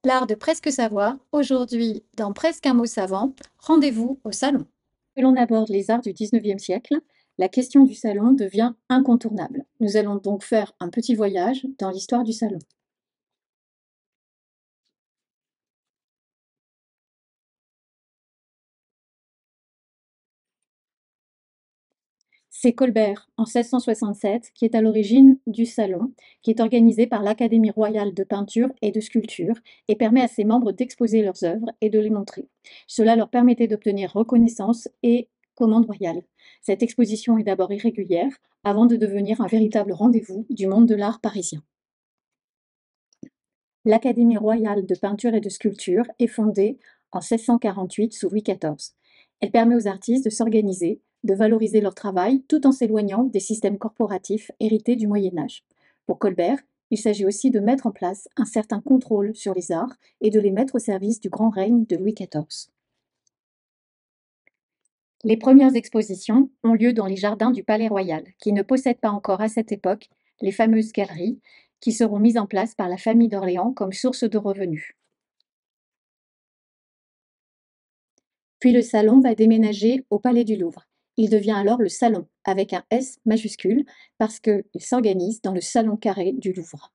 L'art de presque savoir, aujourd'hui dans Presque un mot savant, rendez-vous au salon. Que l'on aborde les arts du 19e siècle, la question du salon devient incontournable. Nous allons donc faire un petit voyage dans l'histoire du salon. C'est Colbert, en 1667, qui est à l'origine du salon, qui est organisé par l'Académie royale de peinture et de sculpture et permet à ses membres d'exposer leurs œuvres et de les montrer. Cela leur permettait d'obtenir reconnaissance et commande royale. Cette exposition est d'abord irrégulière, avant de devenir un véritable rendez-vous du monde de l'art parisien. L'Académie royale de peinture et de sculpture est fondée en 1648 sous Louis XIV. Elle permet aux artistes de s'organiser, de valoriser leur travail tout en s'éloignant des systèmes corporatifs hérités du Moyen Âge. Pour Colbert, il s'agit aussi de mettre en place un certain contrôle sur les arts et de les mettre au service du grand règne de Louis XIV. Les premières expositions ont lieu dans les jardins du Palais Royal, qui ne possèdent pas encore à cette époque les fameuses galeries qui seront mises en place par la famille d'Orléans comme source de revenus. Puis le salon va déménager au Palais du Louvre. Il devient alors le Salon, avec un S majuscule, parce qu'il s'organise dans le Salon carré du Louvre.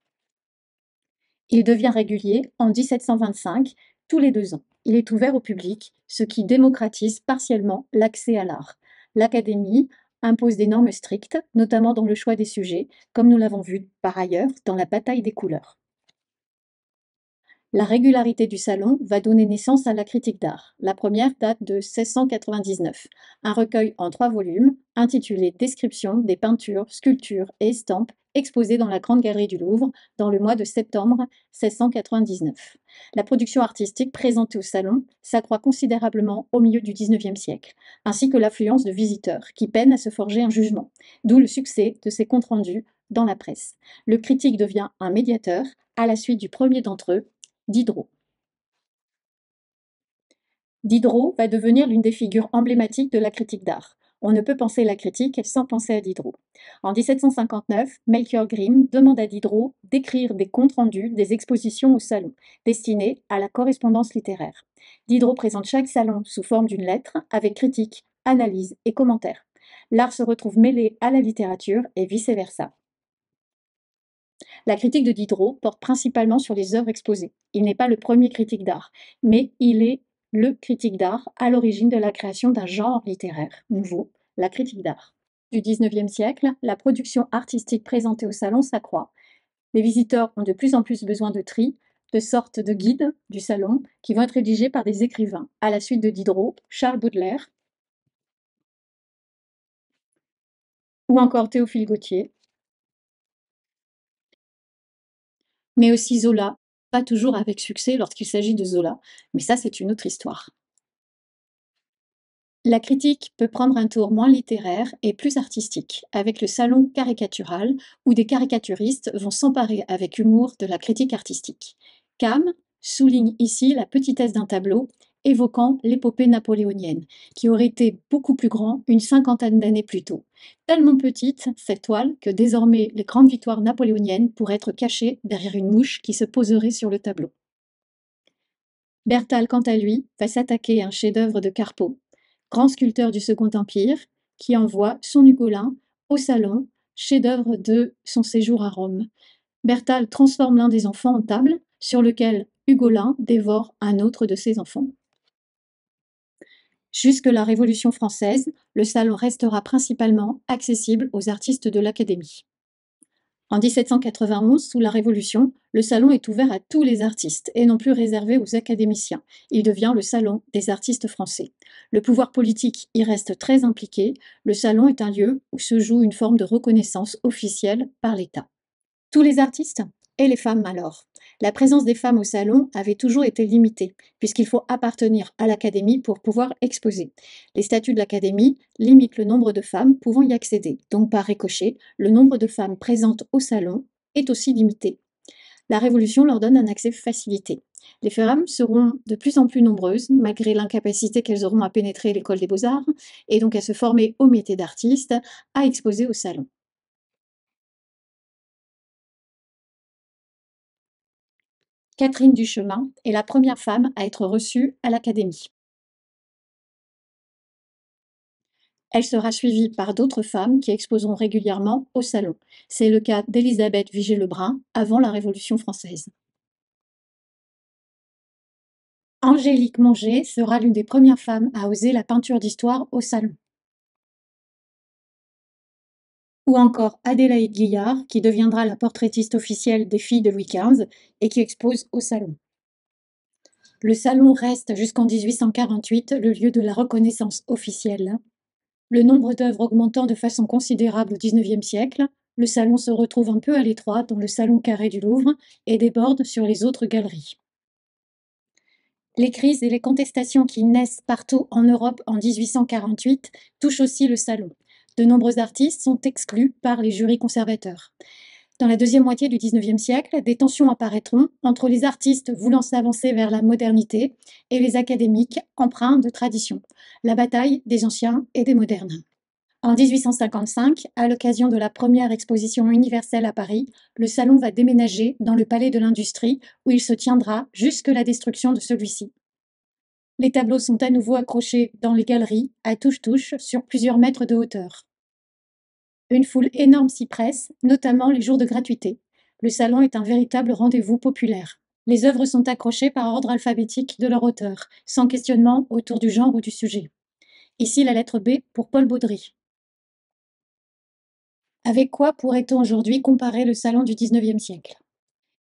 Il devient régulier en 1725, tous les 2 ans. Il est ouvert au public, ce qui démocratise partiellement l'accès à l'art. L'Académie impose des normes strictes, notamment dans le choix des sujets, comme nous l'avons vu par ailleurs dans la bataille des couleurs. La régularité du salon va donner naissance à la critique d'art. La première date de 1699, un recueil en 3 volumes intitulé Description des peintures, sculptures et estampes exposées dans la Grande Galerie du Louvre dans le mois de septembre 1699. La production artistique présentée au salon s'accroît considérablement au milieu du XIXe siècle, ainsi que l'affluence de visiteurs qui peinent à se forger un jugement, d'où le succès de ces comptes rendus dans la presse. Le critique devient un médiateur à la suite du premier d'entre eux, Diderot. Diderot va devenir l'une des figures emblématiques de la critique d'art. On ne peut penser la critique sans penser à Diderot. En 1759, Melchior Grimm demande à Diderot d'écrire des comptes rendus des expositions au salon, destinées à la correspondance littéraire. Diderot présente chaque salon sous forme d'une lettre, avec critique, analyse et commentaires. L'art se retrouve mêlé à la littérature et vice-versa. La critique de Diderot porte principalement sur les œuvres exposées. Il n'est pas le premier critique d'art, mais il est le critique d'art à l'origine de la création d'un genre littéraire nouveau, la critique d'art. Du XIXe siècle, la production artistique présentée au salon s'accroît. Les visiteurs ont de plus en plus besoin de tri, de sortes de guides du salon qui vont être rédigés par des écrivains. À la suite de Diderot, Charles Baudelaire ou encore Théophile Gautier, mais aussi Zola, pas toujours avec succès lorsqu'il s'agit de Zola, mais ça c'est une autre histoire. La critique peut prendre un tour moins littéraire et plus artistique, avec le salon caricatural, où des caricaturistes vont s'emparer avec humour de la critique artistique. Cam souligne ici la petitesse d'un tableau évoquant l'épopée napoléonienne, qui aurait été beaucoup plus grand une cinquantaine d'années plus tôt. Tellement petite, cette toile, que désormais les grandes victoires napoléoniennes pourraient être cachées derrière une mouche qui se poserait sur le tableau. Bertal, quant à lui, va s'attaquer à un chef-d'œuvre de Carpeau, grand sculpteur du Second Empire, qui envoie son Ugolin au salon, chef-d'œuvre de son séjour à Rome. Bertal transforme l'un des enfants en table, sur lequel Ugolin dévore un autre de ses enfants. Jusque la Révolution française, le salon restera principalement accessible aux artistes de l'Académie. En 1791, sous la Révolution, le salon est ouvert à tous les artistes et non plus réservé aux académiciens. Il devient le salon des artistes français. Le pouvoir politique y reste très impliqué. Le salon est un lieu où se joue une forme de reconnaissance officielle par l'État. Tous les artistes? Et les femmes alors? La présence des femmes au salon avait toujours été limitée, puisqu'il faut appartenir à l'académie pour pouvoir exposer. Les statuts de l'académie limitent le nombre de femmes pouvant y accéder, donc par ricochet, le nombre de femmes présentes au salon est aussi limité. La Révolution leur donne un accès facilité. Les femmes seront de plus en plus nombreuses, malgré l'incapacité qu'elles auront à pénétrer l'école des beaux-arts, et donc à se former au métier d'artiste, à exposer au salon. Catherine Duchemin est la première femme à être reçue à l'Académie. Elle sera suivie par d'autres femmes qui exposeront régulièrement au salon. C'est le cas d'Élisabeth Vigée-Lebrun avant la Révolution française. Angélique Manger sera l'une des premières femmes à oser la peinture d'histoire au salon. Ou encore Adélaïde Guillard, qui deviendra la portraitiste officielle des filles de Louis XV et qui expose au salon. Le salon reste jusqu'en 1848 le lieu de la reconnaissance officielle. Le nombre d'œuvres augmentant de façon considérable au XIXe siècle, le salon se retrouve un peu à l'étroit dans le salon carré du Louvre et déborde sur les autres galeries. Les crises et les contestations qui naissent partout en Europe en 1848 touchent aussi le salon. De nombreux artistes sont exclus par les jurys conservateurs. Dans la deuxième moitié du XIXe siècle, des tensions apparaîtront entre les artistes voulant s'avancer vers la modernité et les académiques empreints de tradition. La bataille des anciens et des modernes. En 1855, à l'occasion de la première exposition universelle à Paris, le salon va déménager dans le Palais de l'Industrie où il se tiendra jusque la destruction de celui-ci. Les tableaux sont à nouveau accrochés dans les galeries, à touche-touche, sur plusieurs mètres de hauteur. Une foule énorme s'y presse, notamment les jours de gratuité. Le salon est un véritable rendez-vous populaire. Les œuvres sont accrochées par ordre alphabétique de leur auteur, sans questionnement autour du genre ou du sujet. Ici la lettre B pour Paul Baudry. Avec quoi pourrait-on aujourd'hui comparer le salon du XIXe siècle?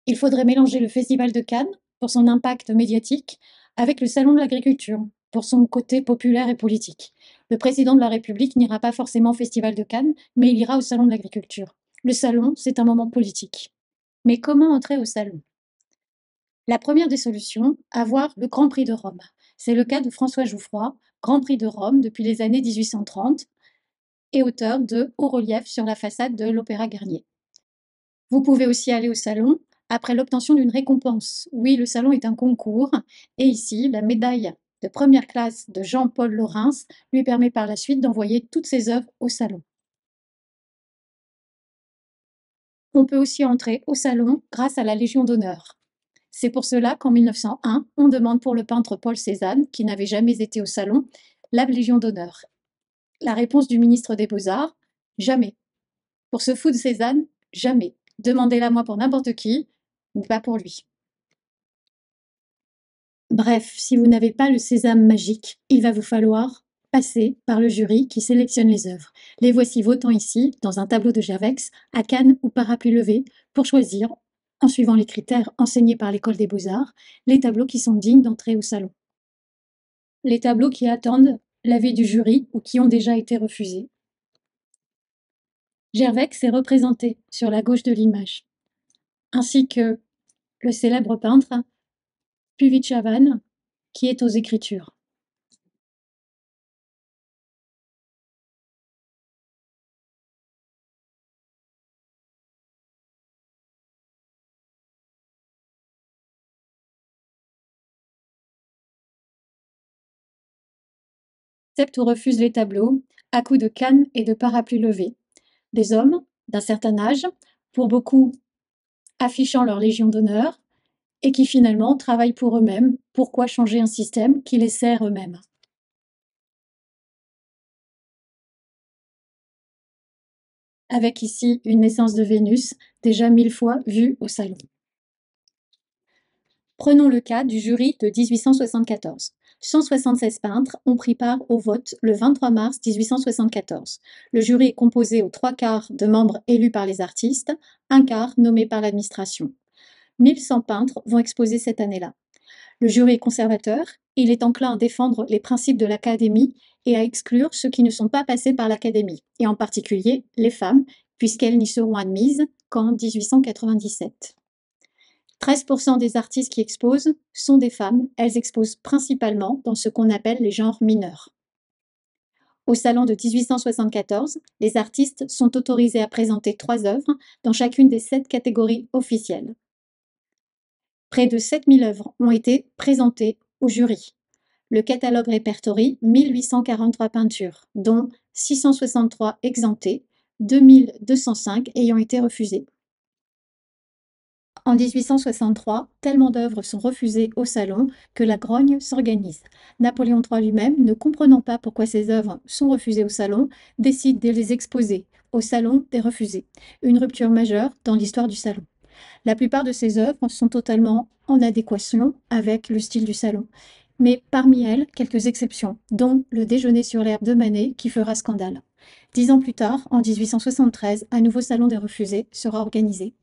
Il faudrait mélanger le Festival de Cannes, pour son impact médiatique, avec le Salon de l'agriculture, pour son côté populaire et politique. Le président de la République n'ira pas forcément au Festival de Cannes, mais il ira au Salon de l'agriculture. Le salon, c'est un moment politique. Mais comment entrer au salon? La première des solutions, avoir le Grand Prix de Rome. C'est le cas de François Jouffroy, Grand Prix de Rome depuis les années 1830 et auteur de hauts reliefs sur la façade de l'Opéra Garnier. Vous pouvez aussi aller au salon après l'obtention d'une récompense. Oui, le salon est un concours et ici, la médaille de première classe de Jean-Paul Laurens lui permet par la suite d'envoyer toutes ses œuvres au salon. On peut aussi entrer au salon grâce à la Légion d'honneur. C'est pour cela qu'en 1901, on demande pour le peintre Paul Cézanne, qui n'avait jamais été au salon, la Légion d'honneur. La réponse du ministre des Beaux-Arts, jamais. Pour ce fou de Cézanne, jamais. Demandez-la moi pour n'importe qui, mais pas pour lui. Bref, si vous n'avez pas le sésame magique, il va vous falloir passer par le jury qui sélectionne les œuvres. Les voici votant ici, dans un tableau de Gervex, à Cannes ou parapluie levé, pour choisir, en suivant les critères enseignés par l'École des Beaux-Arts, les tableaux qui sont dignes d'entrer au salon. Les tableaux qui attendent l'avis du jury ou qui ont déjà été refusés. Gervex est représenté sur la gauche de l'image, ainsi que le célèbre peintre Puvis-Chavannes, qui est aux écritures. Accepte ou refuse les tableaux, à coups de canne et de parapluie levé. Des hommes, d'un certain âge, pour beaucoup affichant leur légion d'honneur, et qui finalement travaillent pour eux-mêmes. Pourquoi changer un système qui les sert eux-mêmes? Avec ici une naissance de Vénus, déjà 1000 fois vue au salon. Prenons le cas du jury de 1874. 176 peintres ont pris part au vote le 23 mars 1874. Le jury est composé aux 3/4 de membres élus par les artistes, un quart nommé par l'administration. 1100 peintres vont exposer cette année-là. Le jury est conservateur, il est enclin à défendre les principes de l'Académie et à exclure ceux qui ne sont pas passés par l'Académie, et en particulier les femmes, puisqu'elles n'y seront admises qu'en 1897. 13% des artistes qui exposent sont des femmes, elles exposent principalement dans ce qu'on appelle les genres mineurs. Au salon de 1874, les artistes sont autorisés à présenter 3 œuvres dans chacune des 7 catégories officielles. Près de 7000 œuvres ont été présentées au jury. Le catalogue répertorie 1843 peintures, dont 663 exemptées, 2205 ayant été refusées. En 1863, tellement d'œuvres sont refusées au Salon que la grogne s'organise. Napoléon III lui-même, ne comprenant pas pourquoi ces œuvres sont refusées au Salon, décide de les exposer au Salon des refusés, une rupture majeure dans l'histoire du Salon. La plupart de ces œuvres sont totalement en adéquation avec le style du Salon, mais parmi elles, quelques exceptions, dont le déjeuner sur l'herbe de Manet qui fera scandale. 10 ans plus tard, en 1873, un nouveau Salon des refusés sera organisé.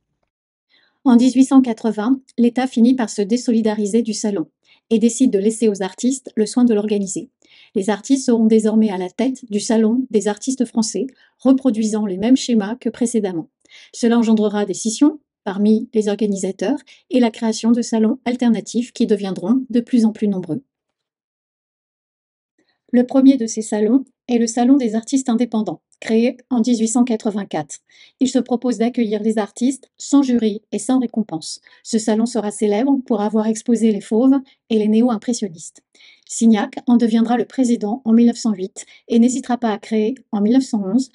En 1880, l'État finit par se désolidariser du salon et décide de laisser aux artistes le soin de l'organiser. Les artistes seront désormais à la tête du Salon des artistes français, reproduisant les mêmes schémas que précédemment. Cela engendrera des scissions parmi les organisateurs et la création de salons alternatifs qui deviendront de plus en plus nombreux. Le premier de ces salons est le Salon des artistes indépendants, créé en 1884. Il se propose d'accueillir les artistes sans jury et sans récompense. Ce salon sera célèbre pour avoir exposé les fauves et les néo-impressionnistes. Signac en deviendra le président en 1908 et n'hésitera pas à créer, en 1911,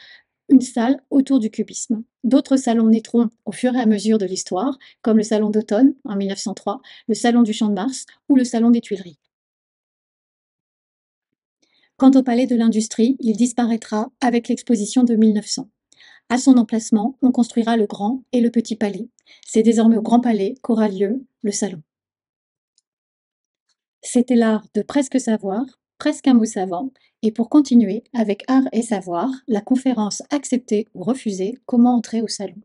une salle autour du cubisme. D'autres salons naîtront au fur et à mesure de l'histoire, comme le Salon d'automne en 1903, le Salon du Champ de Mars ou le Salon des Tuileries. Quant au Palais de l'Industrie, il disparaîtra avec l'exposition de 1900. À son emplacement, on construira le Grand et le Petit Palais. C'est désormais au Grand Palais qu'aura lieu le Salon. C'était l'art de presque savoir, presque un mot savant, et pour continuer avec art et savoir, la conférence Accepter ou refuser, comment entrer au Salon.